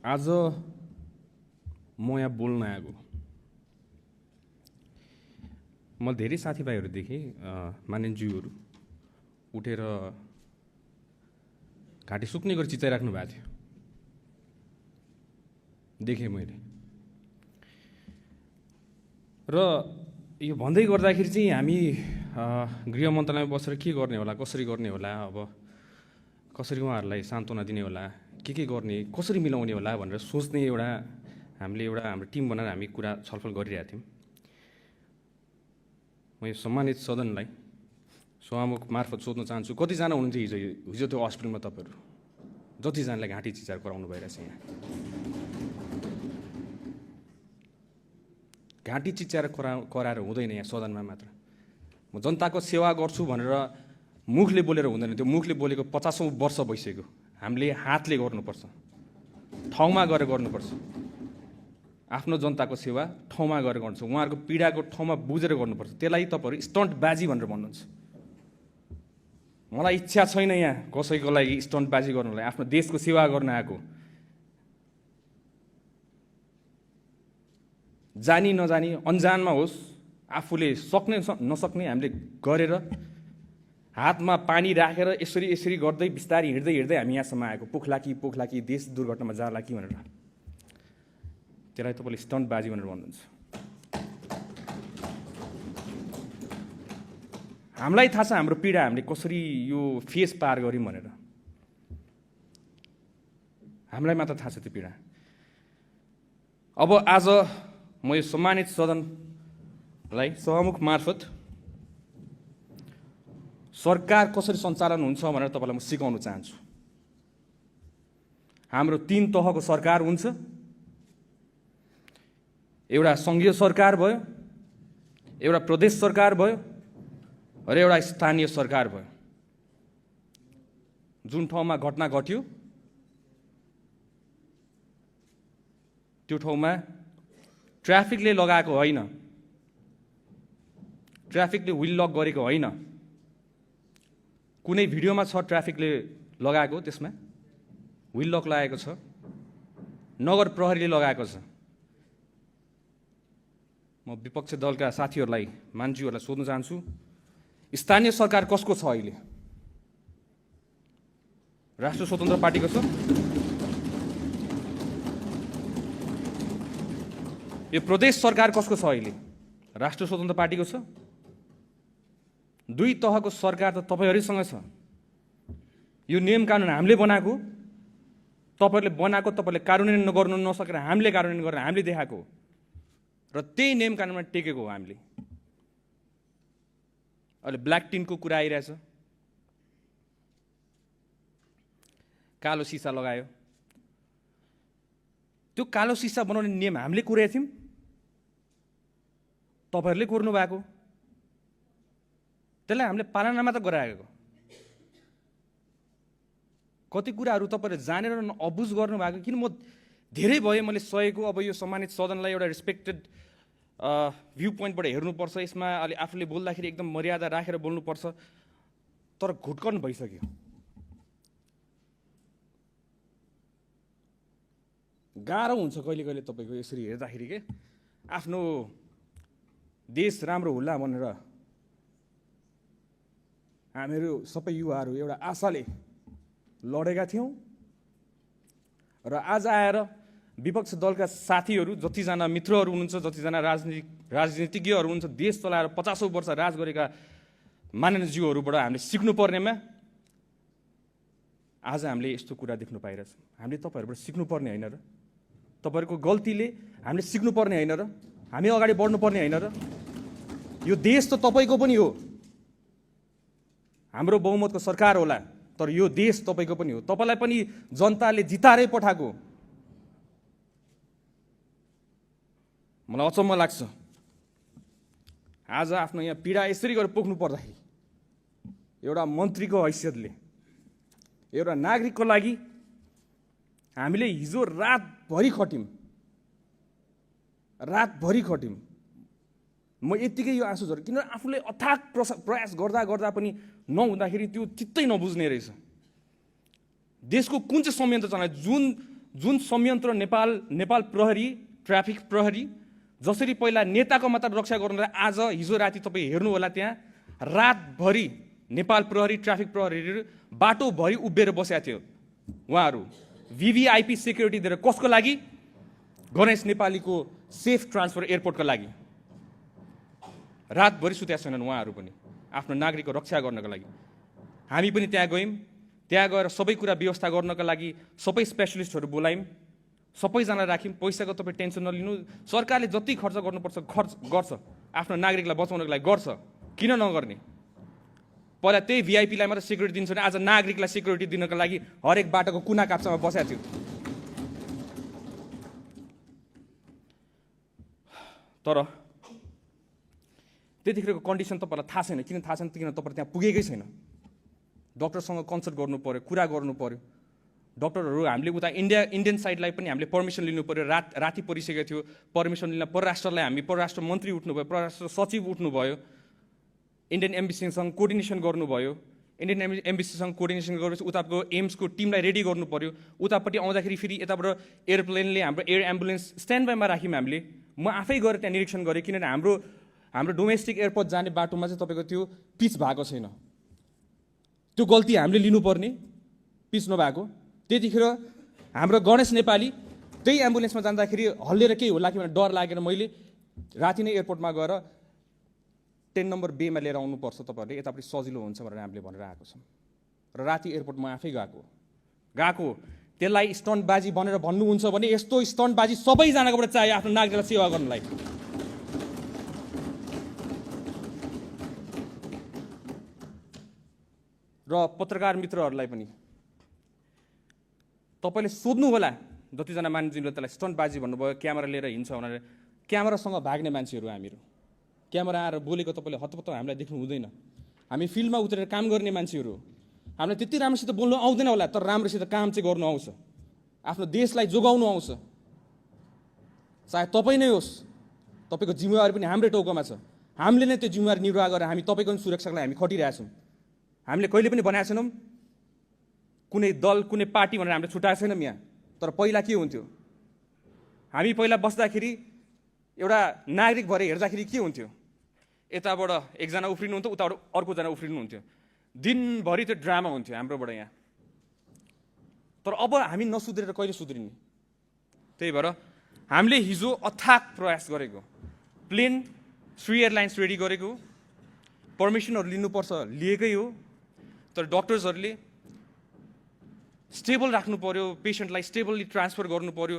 आज म यहाँ बोल्न आएको। म धेरै साथीभाइहरू देखेँ, मानिसज्यूहरू उठेर घाँटी सुक्ने गरी चिचाइराख्नु भएको थियो, देखेँ मैले। र यो भन्दै गर्दाखेरि चाहिँ हामी गृह मन्त्रालयमा बसेर के गर्ने होला, कसरी गर्ने होला, अब कसरी उहाँहरूलाई सान्त्वना दिने होला, के गर्ने, कसरी मिलाउने होला भनेर सोच्ने हामीले हाम्रो टिम बनाएर हामी कुरा छलफल गरिरहेका थियौँ। म यो सम्मानित सदनलाई सभामुख मार्फत सोध्न चाहन्छु, कतिजना हुनुहुन्थ्यो हिजो त्यो हस्पिटलमा? तपाईँहरू जतिजनालाई घाँटी चिचार गराउनु भइरहेछ यहाँ। घाँटी चिचार कराएर हुँदैन यहाँ सदनमा मात्र। म जनताको सेवा गर्छु भनेर मुखले बोलेर हुँदैन, त्यो मुखले बोलेको 50औं वर्ष भइसक्यो। हामीले हातले गर्नुपर्छ, ठाउँमा गएर गर्नुपर्छ। आफ्नो जनताको सेवा ठाउँमा गएर गर्नुपर्छ, उहाँहरूको पीडाको ठाउँमा बुझेर गर्नुपर्छ। त्यसलाई तपाईँहरू स्टन्टबाजी भनेर भन्नुहुन्छ। मलाई इच्छा छैन यहाँ कसैको लागि स्टन्टबाजी गर्नलाई, आफ्नो देशको सेवा गर्न आएको। जानी नजानी अन्जानमा होस्, आफूले सक्ने नसक्ने हामीले गरेर हातमा पानी राखेर यसरी गर्दै बिस्तारै हिँड्दै हामी यहाँसम्म आएको। पोख्ला कि देश दुर्घटनामा जाला कि भनेर। त्यसलाई तपाईँले स्टन्टबाजी भनेर भन्नुहुन्छ। हामीलाई थाहा छ हाम्रो पीडा हामीले कसरी यो फेस पार गऱ्यौँ भनेर। हामीलाई मात्र थाहा छ त्यो पीडा। अब आज म यो सम्मानित सदनलाई सभामुख मार्फत सरकार कसरी सञ्चालन हुन्छ भनेर तपाईँलाई म सिकाउन चाहन्छु। हाम्रो 3 तहको सरकार हुन्छ। एउटा सङ्घीय सरकार भयो, एउटा प्रदेश सरकार भयो र एउटा स्थानीय सरकार भयो। जुन ठाउँमा घटना घट्यो त्यो ठाउँमा ट्राफिकले लगाएको होइन, ट्राफिकले व्हिल लक गरेको होइन। कुनै भिडियोमा छ ट्राफिकले लगाएको, त्यसमा व्हिल लक लगाएको छ, नगर प्रहरीले लगाएको छ। म विपक्ष दलका साथीहरूलाई, मान्छेहरूलाई सोध्न चाहन्छु, स्थानीय सरकार कसको छ अहिले? राष्ट्रिय स्वतन्त्र पार्टीको छ? यो प्रदेश सरकार कसको छ अहिले? राष्ट्रिय स्वतन्त्र पार्टीको छ? 2 तहको सरकार त तपाईँहरूसँग छ। यो नियम कानुन हामीले बनाएको, तपाईँहरूले बनाएको, तपाईँले कार्यान्वयन गर्नु नसकेर हामीले कार्यान्वयन गरेर हामीले देखाएको र त्यही नियम कानुनमा टेकेको हो हामीले। अहिले ब्ल्याक टिनको कुरा आइरहेछ, कालो सिसा लगायो। त्यो कालो सिसा बनाउने नियम हामीले कुरेका थियौँ, तपाईँहरूले कुर्नु भएको। त्यसलाई हामीले पालना मात्र गराएको। कति कुराहरू तपाईँहरूले जानेर अबुझ गर्नुभएको। किन म धेरै भए मैले सहेको। अब यो सम्मानित सदनलाई एउटा रेस्पेक्टेड भ्यू पोइन्टबाट हेर्नुपर्छ। यसमा अलि आफूले बोल्दाखेरि एकदम मर्यादा राखेर बोल्नुपर्छ, तर घुटकन भइसक्यो। गाह्रो हुन्छ कहिले कहिले तपाईँको यसरी हेर्दाखेरि के आफ्नो देश राम्रो होला भनेर हामीहरू सबै युवाहरू एउटा आशाले लडेका थियौँ। र आज आएर विपक्ष दलका साथीहरू, जतिजना मित्रहरू हुनुहुन्छ, जतिजना राजनीतिज्ञहरू हुनुहुन्छ, देश चलाएर 50औं वर्ष राज गरेका माननीयज्यूहरूबाट हामीले सिक्नुपर्नेमा आज हामीले यस्तो कुरा देख्नु पाइरहेछौँ। हामीले तपाईँहरूबाट सिक्नुपर्ने होइन र? तपाईँहरूको गल्तीले हामीले सिक्नुपर्ने होइन र? हामी अगाडि बढ्नुपर्ने होइन र? यो देश त तपाईँको पनि हो। हाम्रो बहुमतको सरकार होला, तर यो देश तपाईँको पनि हो। तपाईँलाई पनि जनताले जिताएरै पठाएको। मलाई अचम्म लाग्छ, आज आफ्नो यहाँ पीडा यसरी गरेर पोख्नु पर्दाखेरि एउटा मन्त्रीको हैसियतले, एउटा नागरिकको लागि हामीले हिजो रातभरि खट्यौँ। म यत्तिकै यो आँसु झऱ्यो, किनभने आफूले अथाक प्रयास गर्दा पनि नहुँदाखेरि त्यो चित्तै नबुझ्ने रहेछ। देशको कुन चाहिँ संयन्त्र चलायो? जुन संयन्त्र नेपाल प्रहरी, ट्राफिक प्रहरी जसरी पहिला नेताको मात्र रक्षा गर्नुलाई आज हिजो राति तपाईँ हेर्नु होला, त्यहाँ रातभरि नेपाल प्रहरी, ट्राफिक प्रहरीहरू बाटोभरि उभिएर बसेका थियो। उहाँहरू VVIP सेक्युरिटी दिएर कसको लागि? गणेश नेपालीको सेफ ट्रान्सफर एयरपोर्टको लागि। रातभरि सुतेका छैनन् उहाँहरू पनि आफ्नो नागरिकको रक्षा गर्नको लागि। हामी पनि त्यहाँ गयौँ, त्यहाँ गएर सबै कुरा व्यवस्था गर्नको लागि सबै स्पेसलिस्टहरू बोलायौँ, सबैजना राख्यौँ। पैसाको तपाईँ टेन्सन नलिनु, सरकारले जति खर्च गर्नुपर्छ खर्च गर्छ, आफ्नो नागरिकलाई बचाउनको लागि गर्छ, किन नगर्ने? पहिला त्यही VIPलाई मात्र सेक्युरिटी दिन्छ भने आज नागरिकलाई सेक्युरिटी दिनको लागि हरेक बाटोको कुना काप्चामा बसेको थियो। तर त्यतिखेरको कन्डिसन तपाईँलाई थाहा छैन। किन थाहा छैन? किन तपाईँ त्यहाँ पुगेकै छैन। डक्टरसँग कन्सल्ट गर्नु पर्यो, कुरा गर्नु पर्यो। डक्टरहरू हामीले उता इन्डियन साइडलाई पनि हामीले पर्मिसन लिनु पर्यो। राति परिसकेको थियो, पर्मिसन लिन परराष्ट्रलाई हामी परराष्ट्र मन्त्री उठ्नुभयो, परराष्ट्र सचिव उठ्नुभयो, इन्डियन एम्बेसीसँग कोर्डिनेसन गर्नुभयो। इन्डियन एम्बेसीसँग कोर्डिनेसन गरेपछि उताको एम्सको टिमलाई रेडी गर्नु पर्यो। उतापट्टि आउँदाखेरि फेरि यताबाट एयरप्लेनले हाम्रो एयर एम्बुलेन्स स्ट्यान्ड बाईमा राख्यौँ हामीले। म आफै गएर त्यहाँ निरीक्षण गरेँ, किनभने हाम्रो डोमेस्टिक एयरपोर्ट जाने बाटोमा चाहिँ तपाईँको त्यो पिच भएको छैन। त्यो गल्ती हामीले लिनुपर्ने, पिच नभएको। त्यतिखेर हाम्रो गणेश नेपाली त्यही एम्बुलेन्समा जाँदाखेरि हल्लिएर केही होला कि भनेर डर लागेर मैले राति नै एयरपोर्टमा गएर 10 नम्बर बेमा लिएर आउनुपर्छ तपाईँहरूले, यतापट्टि सजिलो हुन्छ भनेर हामीले भनेर आएको छौँ। र राति एयरपोर्टमा आफै गएको त्यसलाई स्टन्टबाजी भनेर भन्नुहुन्छ भने यस्तो स्टन्टबाजी सबैजनाकोबाट चाहियो आफ्नो नागरिकलाई सेवा गर्नलाई। र पत्रकार मित्रहरूलाई पनि तपाईँले सोध्नु होला, जतिजना मान्छेले त्यसलाई स्टन्टबाजी भन्नुभयो, क्यामेरा लिएर हिँड्छ भनेर। क्यामेरासँग भाग्ने मान्छेहरू हामीहरू, क्यामेरा आएर बोलेको तपाईँले हतपत्त हामीलाई देख्नु हुँदैन। हामी फिल्डमा उत्रेर काम गर्ने मान्छेहरू, हामीलाई त्यति राम्रोसित बोल्नु आउँदैन होला, तर राम्रोसित काम चाहिँ गर्नु आउँछ, आफ्नो देशलाई जोगाउनु आउँछ। चाहे तपाईँ नै होस्, तपाईँको जिम्मेवारी पनि हाम्रै टाउकोमा छ। हामीले नै त्यो जिम्मेवारी निर्वाह गरेर हामी तपाईँको सुरक्षाको लागि हामी खटिरहेछौँ। हामीले कहिले पनि भनेका छैनौँ कुनै दल, कुनै पार्टी भनेर हामीले छुट्याएको छैनौँ यहाँ। तर पहिला के हुन्थ्यो, हामी पहिला बस्दाखेरि एउटा नागरिक भएर हेर्दाखेरि के हुन्थ्यो, यताबाट एकजना उफ्रिनुहुन्थ्यो, उताबाट अर्कोजना उफ्रिनुहुन्थ्यो, दिनभरि त्यो ड्रामा हुन्थ्यो हाम्रोबाट यहाँ। तर अब हामी नसुध्रेर कहिले सुध्रिने? त्यही भएर हामीले हिजो अथाक प्रयास गरेको, प्लेन श्री एयरलाइन्स रेडी गरेको, पर्मिसनहरू लिनुपर्छ लिएकै हो। तर डक्टर्सहरूले स्टेबल राख्नु पर्यो, पेसेन्टलाई स्टेबली ट्रान्सफर गर्नु पर्यो।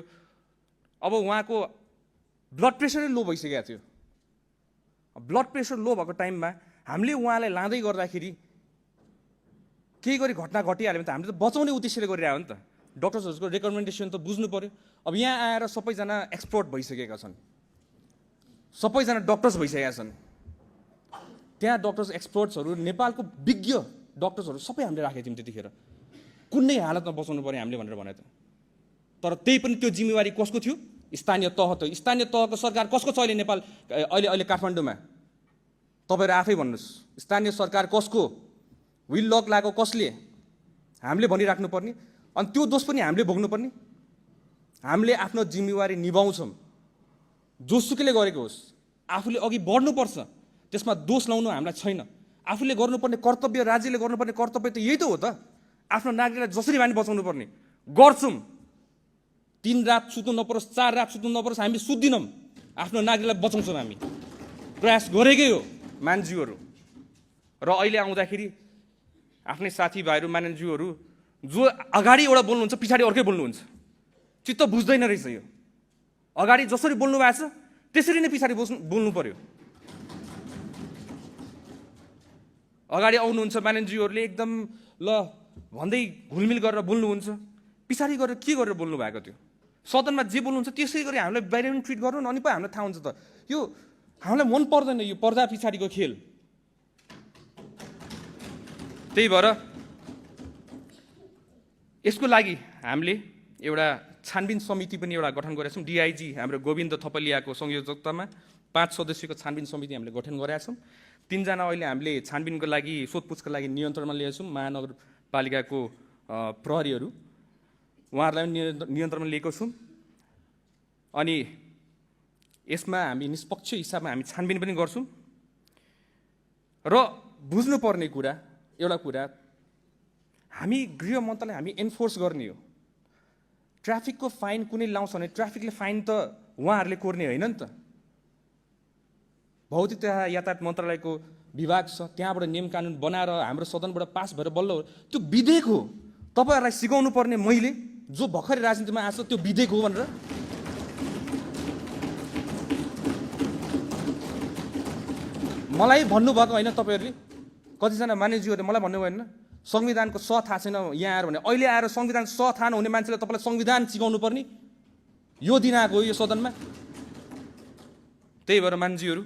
अब उहाँको ब्लड प्रेसरै लो भइसकेको थियो। ब्लड प्रेसर लो भएको टाइममा हामीले उहाँलाई लाँदै गर्दाखेरि केही गरी घटना घटिहाल्यो भने त हामीले त बचाउने उद्देश्यले गरिरहेको हो नि त। डक्टर्सहरूको रेकमेन्डेसन त बुझ्नु पर्यो। अब यहाँ आएर सबैजना एक्सपर्ट भइसकेका छन्, सबैजना डक्टर्स भइसकेका छन्। त्यहाँ डक्टर्स एक्सपर्ट्सहरू, नेपालको विज्ञ डक्टर्सहरू सबै हामीले राखेको थियौँ त्यतिखेर। कुनै हालतमा बचाउनु पर्यो हामीले भनेर भने त। तर त्यही पनि त्यो जिम्मेवारी कसको थियो? स्थानीय तह त। स्थानीय तहको सरकार कसको छ अहिले नेपाल, अहिले काठमाडौँमा? तपाईँहरू आफै भन्नुहोस्, स्थानीय सरकार कसको? विल लक लगाएको कसले? हामीले भनिराख्नु पर्ने। अनि त्यो दोष पनि हामीले भोग्नुपर्ने। हामीले आफ्नो जिम्मेवारी निभाउँछौँ, जोसुकैले गरेको होस्। आफूले अघि बढ्नुपर्छ, त्यसमा दोष लाउनु हामीलाई छैन। आफूले गर्नुपर्ने कर्तव्य, राज्यले गर्नुपर्ने कर्तव्य त यही त हो त। आफ्नो नागरिकलाई जसरी भए पनि बचाउनु पर्ने गर्छौँ। 3 रात सुत्नु नपरोस्, 4 रात सुत्नु नपरोस्, हामी सुत्दिनौँ। आफ्नो नागरिकलाई बचाउँछौँ, हामी प्रयास गरेकै हो मान्छेहरू। र अहिले आउँदाखेरि आफ्नै साथीभाइहरू, मान्छेहरू जो अगाडि एउटा बोल्नुहुन्छ, पछाडि अर्कै बोल्नुहुन्छ, चित्त बुझ्दैन रहेछ यो। अगाडि जसरी बोल्नु भएको छ त्यसरी नै पछाडि बोल्नु पर्यो। अगाडि आउनुहुन्छ मान्छेहरूले एकदम ल भन्दै घुलमिल गरेर बोल्नुहुन्छ, पछाडि गरेर के गरेर बोल्नु भएको थियो? सदनमा जे बोल्नुहुन्छ त्यसै गरी हामीलाई बाहिर पनि ट्रिट गर्नु, अनि पो हामीलाई थाहा हुन्छ त। यो हामीलाई मन पर्दैन, यो पर्दा पछाडिको खेल। त्यही भएर यसको लागि हामीले एउटा छानबिन समिति पनि एउटा गठन गरेका छौँ। DIG हाम्रो गोविन्द थपलियाको संयोजकतामा 5 सदस्यको छानबिन समिति हामीले गठन गरेका छौँ। 3 जना अहिले हामीले छानबिनको लागि, सोधपुछको लागि नियन्त्रणमा लिएका छौँ, महानगरपालिकाको प्रहरीहरू। उहाँहरूलाई पनि नियन्त्रणमा लिएको छौँ। अनि यसमा हामी निष्पक्ष हिसाबमा हामी छानबिन पनि गर्छौँ। र बुझ्नुपर्ने कुरा एउटा कुरा, हामी गृह मन्त्रालय हामी एन्फोर्स गर्ने हो। ट्राफिकको फाइन कुनै लाउँछ भने ट्राफिकले फाइन त उहाँहरूले कोर्ने होइन नि त। भौतिक तथा यातायात मन्त्रालयको विभाग छ, त्यहाँबाट नियम कानुन बनाएर हाम्रो सदनबाट पास भएर बल्ल त्यो विधेयक हो। तपाईँहरूलाई सिकाउनु पर्ने मैले जो भर्खरै राजनीतिमा आएको त्यो विधेयक हो भनेर। मलाई भन्नुभएको होइन तपाईँहरूले, कतिजना मान्यज्यूहरूले मलाई भन्नुभयो होइन संविधानको स थाहा छैन यहाँ आएर भने। अहिले आएर संविधान स थाहा नहुने मान्छेलाई तपाईँलाई संविधान सिकाउनु पर्ने यो दिन आएको हो यो सदनमा। त्यही भएर मान्छेहरू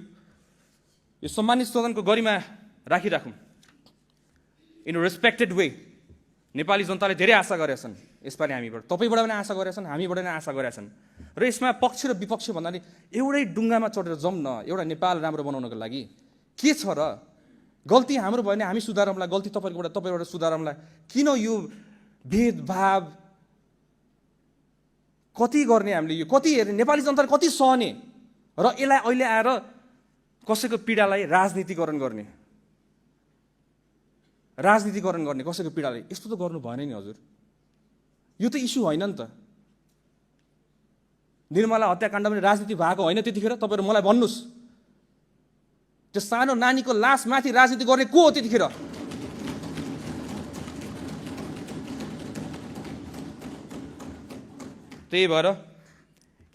यो सम्मानित सदनको गरिमा राखिराखौँ। In respected way. नेपाली जनताले धेरै आशा गरेका छन् यसपालि हामीबाट, तपाईँबाट पनि आशा गरेका छन्, हामीबाट पनि आशा गरेका छन्। र यसमा पक्ष र विपक्ष भन्नाले एउटै डुङ्गामा चढेर जाउँ न एउटा नेपाल राम्रो बनाउनको लागि। के छ र गल्ती हाम्रो भयो भने हामी सुधारौँला, गल्ती तपाईँबाट सुधारौँला। किन यो भेदभाव कति गर्ने हामीले, यो कति हेर्ने, नेपाली जनताले कति सहने र यसलाई अहिले आएर कसैको पीडालाई राजनीतिकरण गर्ने कसैको पीडालाई, यस्तो त गर्नु भएन नि हजुर। यो त इस्यु होइन नि त। निर्मला हत्याकाण्ड पनि राजनीति भएको होइन त्यतिखेर? तपाईँहरू मलाई भन्नुहोस्, त्यो सानो नानीको लासमाथि राजनीति गर्ने को हो त्यतिखेर? त्यही भएर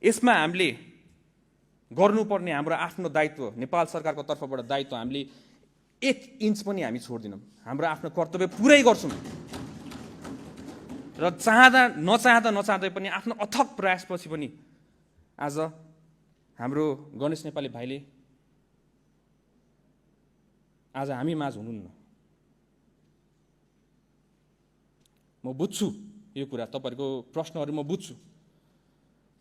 यसमा हामीले गर्नुपर्ने हाम्रो आफ्नो दायित्व, नेपाल सरकारको तर्फबाट दायित्व हामीले 1 इन्च पनि हामी छोड्दिनौँ। हाम्रो आफ्नो कर्तव्य पुरै गर्छौँ र नचाहँदै पनि आफ्नो अथक प्रयासपछि पनि आज हाम्रो गणेश नेपाली भाइले आज हामी माझ हुनुहुन्न। म बुझ्छु यो कुरा, तपाईँहरूको प्रश्नहरू म बुझ्छु,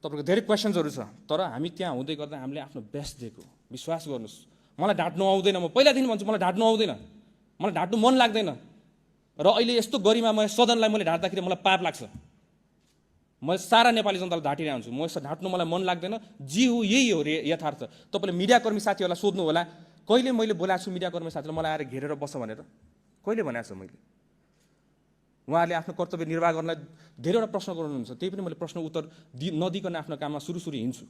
तपाईँहरूको धेरै क्वेसन्सहरू छ, तर हामी त्यहाँ हुँदै गर्दा हामीले आफ्नो बेस्ट दिएको। विश्वास गर्नुहोस्, मलाई ढाँट्नु आउँदैन। म पहिलादेखि भन्छु मलाई ढाँट्नु आउँदैन, मलाई ढाँट्नु मन लाग्दैन। र अहिले यस्तो गरिमामय सदनलाई मैले ढाँट्दाखेरि मलाई पाप लाग्छ। म सारा नेपाली जनतालाई ढाँटिरहेको हुन्छु, म यसो ढाँट्नु मलाई मन लाग्दैन। जी हो, यही हो यथार्थ। तपाईँले मिडियाकर्मी साथीहरूलाई सोध्नु होला, कहिले मैले बोलाएको छु मिडियाकर्मी साथीलाई मलाई आएर घेरेर बस भनेर? कहिले भनेको छु मैले? उहाँहरूले आफ्नो कर्तव्य निर्वाह गर्नलाई धेरैवटा प्रश्न गर्नुहुन्छ, त्यही पनि मैले प्रश्न उत्तर नदिकन आफ्नो काममा सुरु हिँड्छु।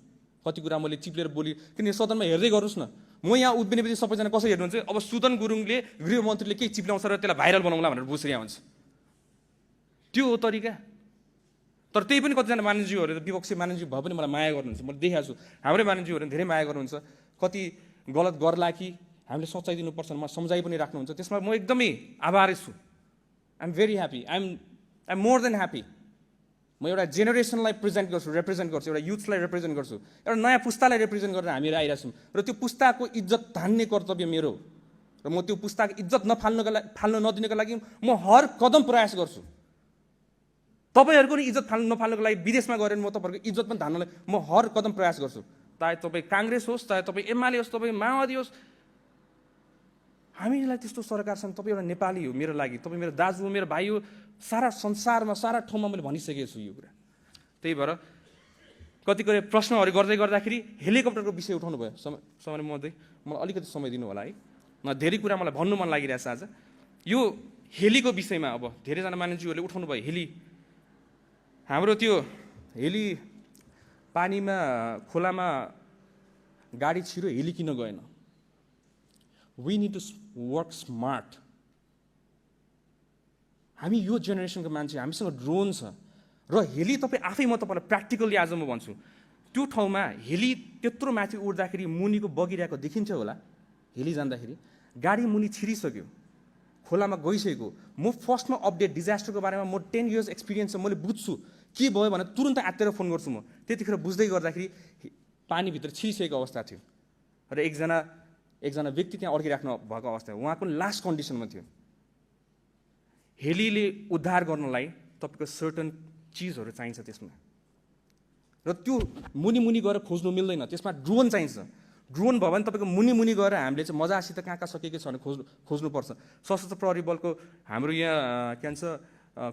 कति कुरा मैले चिप्लेर बोली, किन सदनमा हेर्दै गर्नुहोस् न। म यहाँ उभिने बित्तिकै सबैजना कसरी हेर्नुहुन्छ, अब सुदन गुरुङले गृहमन्त्रीले केही चिप्ल्याउँछ र त्यसलाई भाइरल बनाउँला भनेर बुझिरहेको हुन्छ। त्यो हो तरिका। तर त्यही पनि कतिजना मानिसज्यूहरू विपक्षी मानिसज्यू भए पनि मलाई माया गर्नुहुन्छ, मैले देखाएको छु। हाम्रै मानिसज्यूहरू धेरै माया गर्नुहुन्छ। कति गलत गर्ला कि हामीले सच्चाइ दिनुपर्छ मलाई सम्झाइ पनि राख्नुहुन्छ, त्यसमा म एकदमै आभारी छु। I'm very happy, I'm more than happy. म एउटा जेनेरेसनलाई रिप्रेजेन्ट गर्छु, एउटा युथलाई रिप्रेजेन्ट गर्छु, एउटा नयाँ पुस्तालाई रिप्रेजेन्ट गरेर हामीहरू आइरहेको छौँ। र त्यो पुस्ताको इज्जत धान्ने कर्तव्य मेरो, र म त्यो पुस्ताको इज्जत फाल्न नदिनको लागि म हर कदम प्रयास गर्छु। तपाईँहरूको नि इज्जत नफाल्नको लागि विदेशमा गएर म तपाईँहरूको इज्जत पनि धान्नलाई म हर कदम प्रयास गर्छु। चाहे तपाईँ काङ्ग्रेस होस्, चाहे तपाईँ एमाले होस्, तपाईँ माओवादी होस्, हामीलाई त्यस्तो सरकार छन्। तपाईँ एउटा नेपाली हो मेरो लागि, तपाईँ मेरो दाजु हो, मेरो भाइ हो। सारा संसारमा सारा ठाउँमा मैले भनिसकेको छु यो कुरा। त्यही भएर कतिपय प्रश्नहरू गर्दाखेरि हेलिकप्टरको विषय उठाउनु भयो। समय मध्य मलाई अलिकति समय दिनु होला है। धेरै कुरा मलाई भन्नु मन लागिरहेछ आज यो हेलीको विषयमा। अब धेरैजना मानिसहरूले उठाउनु भयो हेली। हाम्रो त्यो हेली पानीमा खोलामा गाडी छिरो, हेली किन गएन? We need to work smart. हामी यो जेनेरेसनको मान्छे, हामीसँग ड्रोन छ र हेली तपाईँ आफै, म तपाईँलाई प्र्याक्टिकली आज म भन्छु, त्यो ठाउँमा हेली त्यत्रो माथि उड्दाखेरि मुनिको बगिरहेको देखिन्थ्यो होला। हेली जाँदाखेरि गाडी मुनि छिरिसक्यो, खोलामा गइसकेको। म फर्स्टमा अपडेट डिजास्टरको बारेमा म 10 years एक्सपिरियन्स छ, मैले बुझ्छु के भयो भने तुरुन्त आत्तेर फोन गर्छु म। त्यतिखेर बुझ्दै गर्दाखेरि पानीभित्र छिरिसकेको अवस्था थियो र एकजना व्यक्ति त्यहाँ अड्किराख्नु भएको अवस्था, उहाँको लास्ट कन्डिसनमा थियो। हेलीले उद्धार गर्नलाई तपाईँको सर्टन चिजहरू चाहिन्छ त्यसमा, र त्यो मुनि गएर खोज्नु मिल्दैन, त्यसमा ड्रोन चाहिन्छ। ड्रोन भयो भने तपाईँको मुनि गएर हामीले चाहिँ मजासित कहाँ सकेको छ भने खोज्नुपर्छ। सशस्त्र प्रहरी बलको हाम्रो यहाँ के भन्छ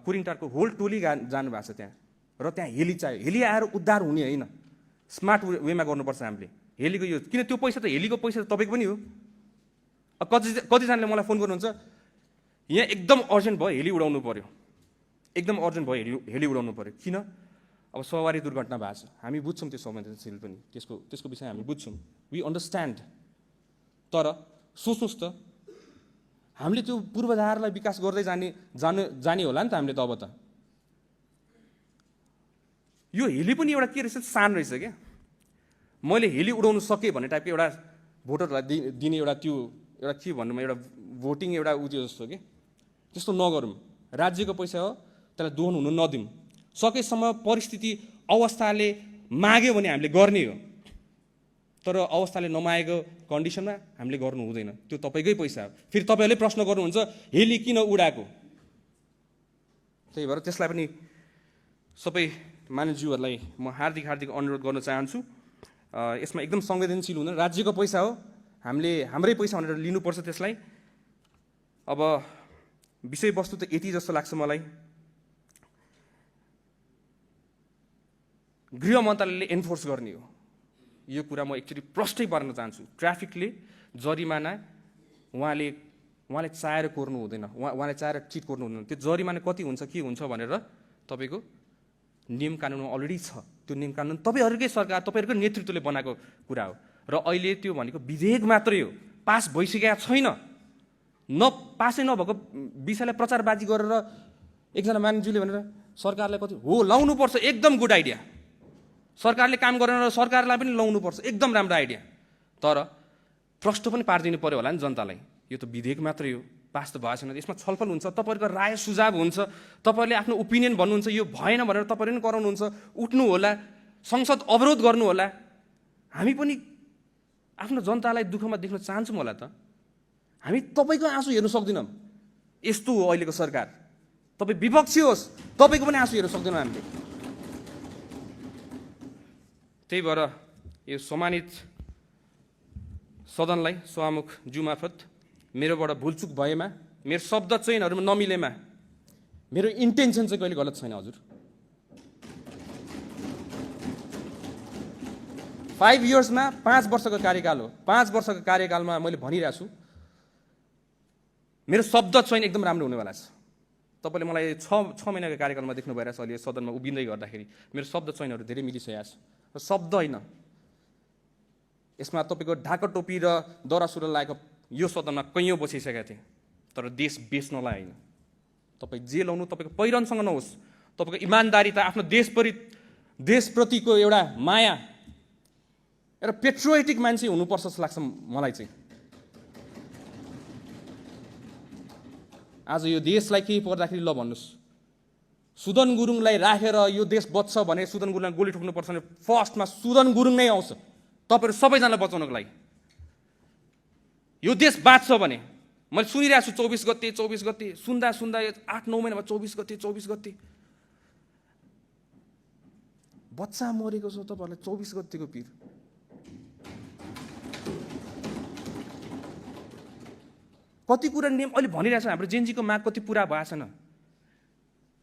कुरिङटारको होल टोली जानुभएको छ त्यहाँ। र त्यहाँ हेली चाहियो। हेली आएर उद्धार हुने होइन, स्मार्ट वेमा गर्नुपर्छ हामीले। हेलीको यो किन त्यो पैसा त हेलीको पैसा त तपाईँको पनि हो। कतिजनाले मलाई फोन गर्नुहुन्छ, यहाँ एकदम अर्जेन्ट भयो हेली उडाउनु पर्यो, एकदम अर्जेन्ट भयो हेली उडाउनु पर्यो। किन? अब सवारी दुर्घटना भएको छ, हामी बुझ्छौँ त्यो संवेदनशील पनि, त्यसको विषय हामी बुझ्छौँ, वी अन्डरस्ट्यान्ड। तर सोच्नुहोस् त, हामीले त्यो पूर्वाधारलाई विकास गर्दै जाने होला नि त हामीले त। अब त यो हेली पनि एउटा के रहेछ, सान रहेछ क्या। मैले हेली उडाउनु सकेँ भन्ने टाइपको एउटा भोटरहरूलाई दिने एउटा त्यो एउटा के भन्नुमा एउटा भोटिङ एउटा त्यो जस्तो कि, त्यस्तो नगरौँ। राज्यको पैसा हो, त्यसलाई दोहन हुनु नदिउँ। सकेसम्म परिस्थिति अवस्थाले माग्यो भने हामीले गर्ने हो, तर अवस्थाले नमागेको कन्डिसनमा हामीले गर्नु हुँदैन। त्यो तपाईँकै पैसा हो। फेरि तपाईँहरूले प्रश्न गर्नुहुन्छ हेली किन उडाएको। त्यही भएर त्यसलाई पनि सबै मानिसज्यूहरूलाई म हार्दिक अनुरोध गर्न चाहन्छु, यसमा एकदम संवेदनशील हुन। राज्यको पैसा हो, हामीले हाम्रै पैसा भनेर लिनुपर्छ त्यसलाई। अब विषयवस्तु त यति जस्तो लाग्छ मलाई। गृह मन्त्रालयले एन्फोर्स गर्ने हो यो कुरा, म एक्चुअली प्रष्टै पार्न चाहन्छु। ट्राफिकले जरिमाना उहाँले चाहेर कोर्नु हुँदैन, उहाँले चाहेर चिट कोर्नु हुँदैन। त्यो जरिमाना कति हुन्छ के हुन्छ भनेर तपाईँको नियम कानुनमा अलरेडी छ। त्यो नियम कानुन तपाईँहरूकै सरकार, तपाईँहरूकै नेतृत्वले बनाएको कुरा हो। र अहिले त्यो भनेको विधेयक मात्रै हो, पास भइसकेका छैन। पासै नभएको विषयलाई प्रचारबाजी गरेर एकजना मानिसले भनेर सरकारलाई कति हो लाउनुपर्छ, एकदम गुड आइडिया। सरकारले काम गरेन र सरकारलाई पनि लाउनुपर्छ, एकदम राम्रो आइडिया। तर प्रश्न पनि पारिदिनु पर्यो होला नि जनतालाई। यो त विधेयक मात्रै हो, पास त भएको छैन। यसमा छलफल हुन्छ, तपाईँहरूको राय सुझाव हुन्छ, तपाईँहरूले आफ्नो ओपिनियन भन्नुहुन्छ, यो भएन भनेर तपाईँहरूले पनि कराउनुहुन्छ, उठ्नु होला, संसद अवरोध गर्नु होला। हामी पनि आफ्नो जनतालाई दुःखमा देख्न चाहन्छौँ होला त। हामी तपाईँको आँसु हेर्नु सक्दैनौँ। यस्तो हो अहिलेको सरकार। तपाईँ विपक्षी होस्, तपाईँको पनि आँसु हेर्नु सक्दैनौँ हामीले। त्यही भएर यो सम्मानित सदनलाई सभामुख ज्यू मार्फत मेरोबाट भुलचुक भएमा, मेरो शब्द चयनहरूमा नमिलेमा, मेरो इन्टेन्सन चाहिँ कहिले गलत छैन हजुर। 5 इयर्समा 5 वर्षको कार्यकाल हो। 5 वर्षको कार्यकालमा मैले भनिरहेको छु, मेरो शब्द चयन एकदम राम्रो हुनेवाला छ। तपाईँले मलाई 6 महिनाको कार्यकालमा देख्नु भइरहेछ अहिले सदनमा उभिँदै गर्दाखेरि मेरो शब्द चयनहरू धेरै मिलिसकेको छ। र शब्द होइन, यसमा तपाईँको ढाका टोपी र दौरा सुरुवाल लागेको यो सदनमा कैयौँ बसिसकेका थिए, तर देश बेच्नलाई होइन। तपाईँ जे लाउनु तपाईँको पहिरनसँग नहोस्, तपाईँको इमान्दारिता, आफ्नो देशप्रतिको एउटा माया, एउटा पेट्रियोटिक मान्छे हुनुपर्छ जस्तो लाग्छ मलाई चाहिँ। आज यो देशलाई केही पर्दाखेरि ल भन्नुहोस्, सुदन गुरुङलाई राखेर यो देश बच्छ भने सुदन गुरुङलाई गोली ठोक्नुपर्छ भने फर्स्टमा सुदन गुरुङ नै आउँछ तपाईँहरू सबैजनालाई बचाउनको लागि। यो देश बाँच्छ भने मैले सुनिरहेको छु 24 गते सुन्दा 8-9 महिनामा 24 गते बच्चा मरेको छ। तपाईँहरूलाई 24 गतेको पिर कति कुरा नियम अहिले भनिरहेको छ। हाम्रो जेनजीको माग कति पुरा भएको छैन।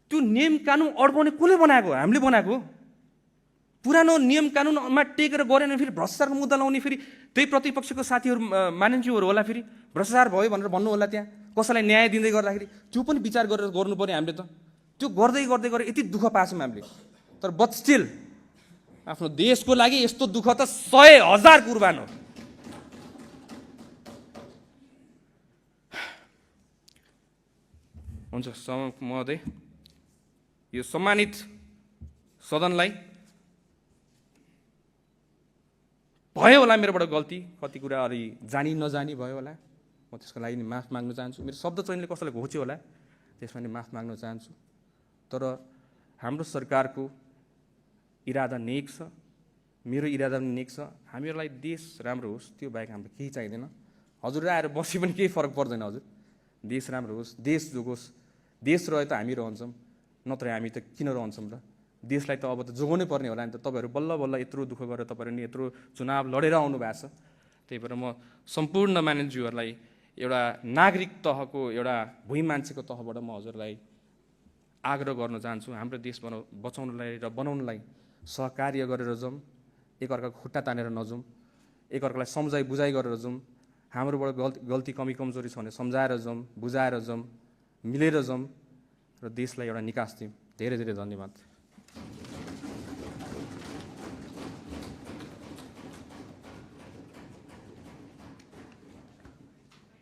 त्यो नियम कानुन अड्काउने कसले बनाएको? हामीले बनाएको। पुरानो नियम कानुनमा टेकेर गरेन फेरि भ्रष्टाचारको मुद्दा लाउने, फेरि त्यही प्रतिपक्षको साथीहरू मानिसहरू होला, फेरि भ्रष्टाचार भयो भनेर भन्नु होला, त्यहाँ कसैलाई न्याय दिँदै गर्दाखेरि त्यो पनि विचार गरेर गर्नु पर्यो हामीले त। त्यो गर्दै यति दुःख पाछौँ हामीले। तर बट स्टिल आफ्नो देशको लागि यस्तो दुःख त 100,000 कुर्बान हो। हुन्छ महोदय, यो सम्मानित सदनलाई भयो होला मेरोबाट गल्ती, कति कुरा अलि जानी नजानी भयो होला, म त्यसको लागि नि माफ माग्न चाहन्छु। मेरो शब्द चयनले कसैलाई घोच्यो होला, त्यसमा नि माफ माग्न चाहन्छु। तर हाम्रो सरकारको इरादा नेक छ, मेरो इरादा पनि नेक छ। हामीहरूलाई देश राम्रो होस्, त्यो बाहेक हामीलाई केही चाहिँदैन। हजुर आएर बसी पनि केही फरक पर्दैन हजुर। देश राम्रो होस्, देश जोगोस्। देश रहे त हामी रहन्छौँ, नत्र हामी त किन रहन्छौँ र? देशलाई त अब त जोगाउनै पर्ने होला नि त। तपाईँहरू बल्ल यत्रो दुःख गरेर तपाईँहरू नि यत्रो चुनाव लडेर आउनु भएको छ। त्यही भएर म सम्पूर्ण मानिसज्यूहरूलाई एउटा नागरिक तहको एउटा भुइँ मान्छेको तहबाट म हजुरलाई आग्रह गर्न चाहन्छु। हाम्रो देश बचाउनलाई र बनाउनलाई सहकार्य गरेर जाउँ, एकअर्काको खुट्टा तानेर नजाउँ, एकअर्कालाई सम्झाइ बुझाइ गरेर जाउँ। हाम्रोबाट गल्ती कमी कमजोरी छ भने सम्झाएर जाउँ, बुझाएर जाउँ, मिलेर जाउँ र देशलाई एउटा निकास दिउँ। धेरै धेरै धन्यवाद।